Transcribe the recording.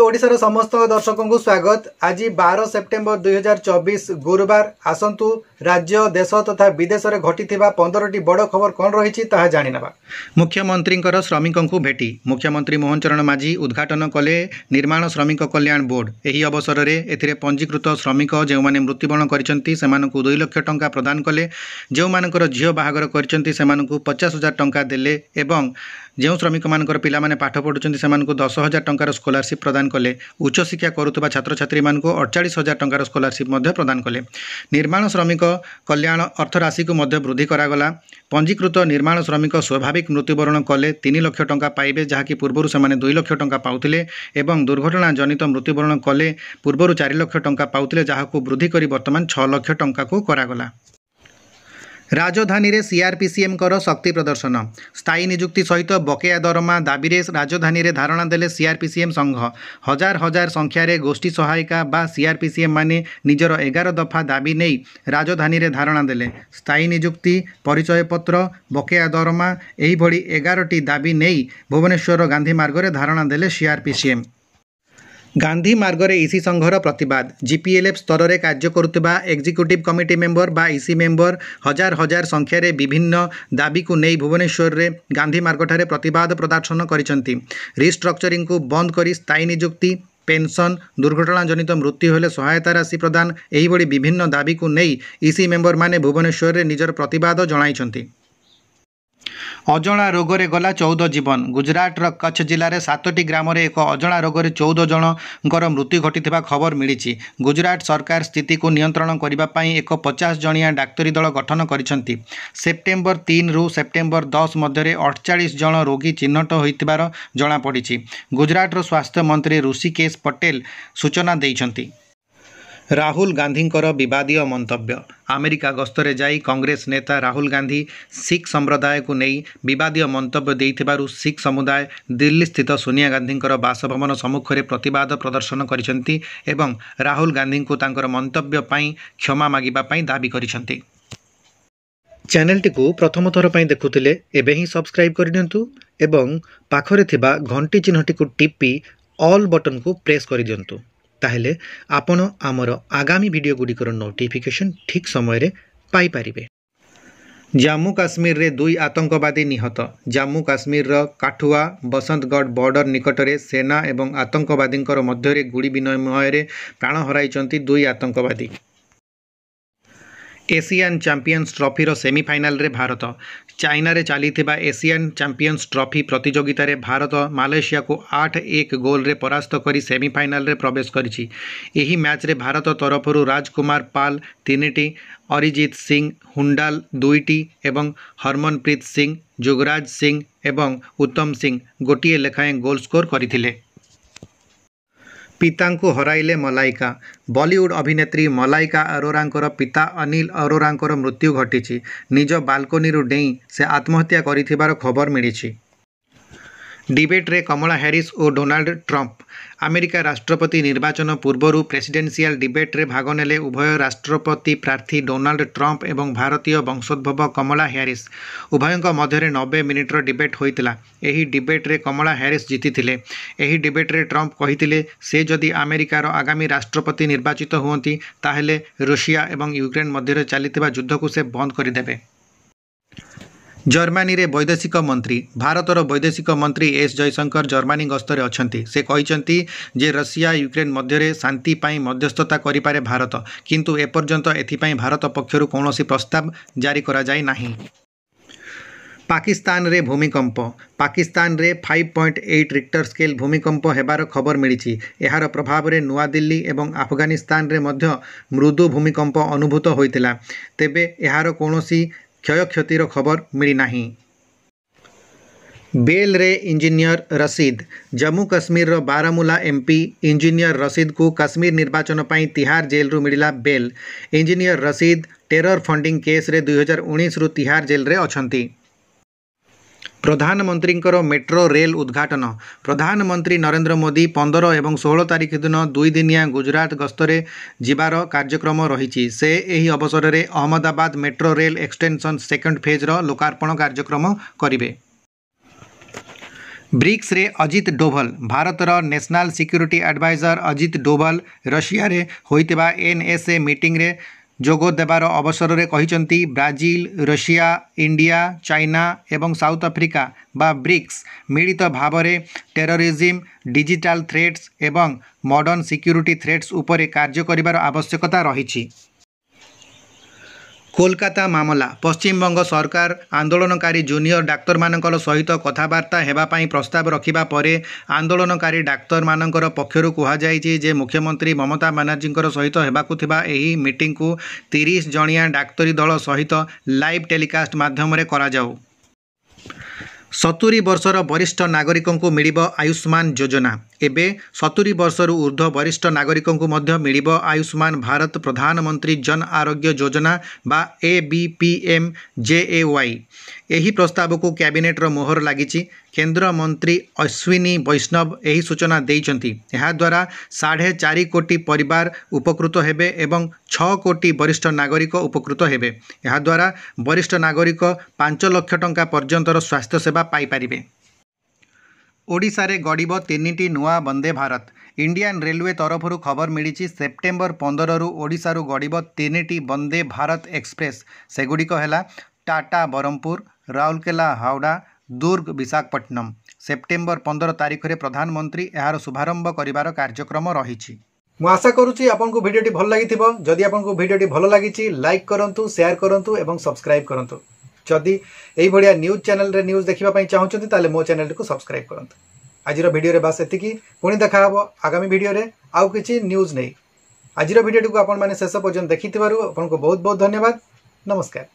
ओडिशार समस्त दर्शक को स्वागत। आज 12 सेप्टेम्बर 2024 गुरुवार आसतु राज्य देश तथा विदेश में घटी 15टी बड़ खबर कौन रही जाना। मुख्यमंत्री श्रमिकों को भेटी मुख्यमंत्री मोहन चरण माझी उद्घाटन कले निर्माण श्रमिक कल्याण बोर्ड। यही अवसर में एथिरे पंजीकृत श्रमिक जो मैंने मृत्युवरण करछंती सेमानकु 2 लाख टंका प्रदान कले। जो मानकर झील बाहागर करछंती सेमानकु 50,000 टंका देले एवं जो श्रमिक मानकर पिला माने पाठ पढ़ुछंती सेमानकु 10,000 टंकार स्कॉलरशिप प्रदान कले। उच्च शिक्षा करुवा छात्र छात्री मानकु 48,000 टंकार स्कॉलरशिप मध्य प्रदान कले। निर्माण श्रमिक कल्याण अर्थराशि को मध्य वृद्धि करागला। पंजीकृत निर्माण श्रमिक स्वाभाविक मृत्युवरण कले 3 लाख टंका पाइबे, जहाँकि पूर्वर से 2 लाख टंका पाउथिले एवं दुर्घटना जनित मृत्युवरण कले पूर्वर 4 लाख टंका पाउथिले, जहाँकु वृद्धि करी वर्तमान 6 लाख टंका को करागला। राजधानी रे सीआरपीसीएम कर शक्ति प्रदर्शन। स्थायी नियुक्ति सहित बकेया दरमा दाबी रे राजधानी रे धारणा देले सीआरपीसीएम संघ। हजार हजार संख्यार गोष्ठी सहायिका बा सीआरपीसीएम माने निजर 11 दफा दाबी नहीं राजधानी रे धारणा देले। स्थायी नियुक्ति, परिचय पत्र, बकेया दरमा एही भली 11टी दाबी नहीं भुवनेश्वर गांधी मार्ग रे धारणा देले सीआरपीसीएम। गांधी मार्गरे इसी संघर प्रतिवाद। जीपीएलएफ स्तर में कार्य करुवा एग्जीक्यूटिव कमिटी मेंबर बा इसी मेंबर हजार हजार संख्यार विभिन्न दाबी को नहीं भुवनेश्वर रे गांधी मार्गठारे प्रतिवाद प्रदर्शन करिसंती। रिस्ट्रक्चरिंग को बंद करी स्थायी नियुक्ति, पेंशन, दुर्घटना जनित मृत्यु हेले सहायता राशि प्रदान एही भली विभिन्न दाबी को नहीं इसी मेंबर माने भुवनेश्वर रे निजर प्रतिवाद जणाइछंती। अजणा रोगरे गला 14 जीवन। गुजरात कच्छ जिले में 7टी ग्राम में एक अजणा रोगरे 14 जनकर मृत्यु घटी खबर मिली। गुजरात सरकार स्थिति को नियंत्रण करने एक 50 जणिया डाक्तरी दल गठन करिसंती। सेप्टेम्बर 3 रु सेप्टेम्बर 10 मध्य 48 जन रोगी चिन्हट होइतिबार जଣାपड़ी। गुजरात स्वास्थ्य मंत्री ऋषिकेश पटेल सूचना देइछंती। राहुल गांधींकर विवादीय मंतव्य। अमेरिका गस्तरे जाई कांग्रेस नेता राहुल गांधी सिख संप्रदाय को नहीं विवादीय मंतव्य देइथिबारु सिख समुदाय दिल्ली स्थित सोनिया गांधींकर बासभवन सम्मुख में प्रतिवाद प्रदर्शन करिसंती एवं राहुल गांधी को तांकर मंतव्य पाई क्षमा मागिबा पाई दाबी करिसंती। चैनलटी को प्रथम थर पाई देखुथिले एबे ही सब्सक्राइब करिदियंतु एवं पाखरे थिबा घंटी चिन्हटी को टिपी ऑल बटन को प्रेस कर दियंतु। ताहेले आपण आमर आगामी वीडियो गुड़िकर नोटिफिकेशन ठीक समय रे पाई परिबे। जम्मू काश्मीर रे 2 आतंकवादी निहत। जम्मू काश्मीर काठुआ बसंतगढ़ बॉर्डर निकटरे सेना एवं आतंकवादी मध्य गुड़ी विनिमय प्राण हराइचंती 2 आतंकवादी। एशियन चैंपियंस ट्रॉफीर सेमीफाइनल रे भारत। चाइना रे चली एशियन चैंपियंस ट्रॉफी प्रतियोगिता रे भारत मालयेशिया को 8-1 गोल रे परास्त करी सेमीफाइनल रे प्रवेश करिछि। एही मैच रे भारत तरफरु राजकुमार पाल 3टी, अरिजीत सिंह हुंडाल 2टी एवं हरमनप्रीत सिंह, जुगराज सिंह एवं उत्तम सिंह गोटिए लेखाएं गोल स्कोर करथिले। पिता को हराइले मलाइका। बॉलीवुड अभिनेत्री मलाइका अरोरांकर पिता अनिल अरोरांकर मृत्यु घटी। निज बालकोनी डेई से आत्महत्या करिथिबार खबर मिली। डिबेट रे कमला हैरिस और डोनाल्ड ट्रंप। अमेरिका राष्ट्रपति निर्वाचन पूर्व प्रेसिडेंशियल डिबेट रे भाग नेले उभय राष्ट्रपति प्रार्थी डोनाल्ड ट्रंप एवं भारतीय वंशोद्भव कमला हैरिस। उभयों मध्य 90 मिनिट्र डिबेट होइतिला। एही डिबेट रे कमला हैरिस जीतिथिले। एही डिबेट रे ट्रंप कहिथिले से जदि अमेरिकार आगामी राष्ट्रपति निर्वाचित हुअंती ताहेले रूसिया एवं यूक्रेन मध्य चलिथिबा युद्ध को से बंद करदेबे। जर्मनी रे वैदेशिक मंत्री। भारतर वैदेशिक मंत्री एस जयशंकर जर्मनी गस्तरे अछंती। से कहिसंती जे रशिया यूक्रेन मध्य शांति पाई मध्यस्थता करिपारे भारत, किंतु एपर्यंत एथिपाई भारत पक्षरु कौनसी प्रस्ताव जारी करा जाय नाही। पाकिस्तान रे भूमिकंप। पाकिस्तान रे 5.8 रिक्टर स्केल भूमिकंप हेबार खबर मिली। एहार प्रभाव रे नुआ दिल्ली एवं अफगानिस्तान रे मध्य मृदु भूमिकंप अनुभूत होइतिला, तेबे एहार कौनसी क्षय क्षतिर खबर मिली नाही। बेल रे engineer Rashid. Jammu Kashmir Baramulla MP engineer Rashid को काश्मीर निर्वाचन पाई तिहार जेल रु मिला bail. Engineer Rashid terror funding case रे 2019 रु तिहार जेल रे अछंती। प्रधानमंत्री मेट्रो रेल उद्घाटन। प्रधानमंत्री नरेंद्र मोदी 15 और 16 तारीख दिन 2 दिनिया गुजरात गस्तरे जिबार कार्यक्रम रही। से एही अवसर में Ahmedabad metro rail extension second phase रो लोकार्पण कार्यक्रम करिवे। ब्रिक्स रे अजित डोभाल भारतर national security adviser Ajit Doval Russia रे होइतिबा NSA मीटिंग रे जोग देवार अवसर में कहते ब्राजिल रशिया इंडिया चाइना एवं साउथ अफ्रिका बा ब्रिक्स मिलित भाव में टेररिज्म डिजिटल थ्रेट्स एवं मॉडर्न सिक्योरिटी थ्रेट्स उपरे कार्य करिवार आवश्यकता रही। कोलकाता मामला पश्चिमबंग सरकार आंदोलनकारी जूनियर डाक्तर मानकर सहित कथबार्ता हेबापई प्रस्ताव रखिबा परे आंदोलनकारी डाक्तर मानकर पक्षरु कुहाଯାଇଛି जे मुख्यमंत्री ममता बनर्जी सहित हेबाकु थिबा एही मीटिंग को 30 जणिया डाक्तरी दल सहित लाइव टेलीकास्ट माध्यम रे करा जाऊ। 70 वर्षर वरिष्ठ नागरिकों मिलिब आयुष्मान योजना एबे 70 वर्षर ऊर्ध्व वरिष्ठ नागरिकों मध्य मिलिब आयुष्मान भारत प्रधानमंत्री जन आरोग्य योजना बा ABPMJAY। एही प्रस्ताव को कैबिनेट रो मोहर लागिछि। केंद्र मंत्री अश्विनी वैष्णव एही सूचना देइचंती। एहा द्वारा 4.5 कोटी परिवार उपकृत हेबे एवं 6 कोटी वरिष्ठ नागरिक उपकृत हेबे। एहा द्वारा वरिष्ठ नागरिक 5 लाख टंका पर्यंतर स्वास्थ्य सेवा पाई परिबे। ओडिशा रे गड़िब 3टी नुआ वंदे भारत। इंडियन रेलवे तरफरु खबर मिली सेप्टेम्बर 15 रु ओडिशा रु गड़िब 3टी वंदे भारत एक्सप्रेस। सेगुड़िक है टाटा बरहमपुर राउरकेला हावड़ा दुर्ग विशाखापट्टनम। सेप्टेम्बर 15 तारिख में प्रधानमंत्री यार शुभारंभ करिवार कार्यक्रम रही। मु आशा करुच्ची आपको भिडियोटी भल लगी। जदि आपको भिडियोटी भल लगी लाइक करूँ शेयर करूँ और सब्सक्राइब करूँ। जदि यही भाया न्यूज चैनल रे न्यूज देखा चाहूँगी ताले मो चैनल को सब्सक्राइब करूँ। आज वीडियो रे बास एतिकी। पुणी देखा आगामी वीडियो रे आउ किछि न्यूज नहीं। आज वीडियो को आपण माने शेष पर्यंत देखि आपको बहुत बहुत धन्यवाद। नमस्कार।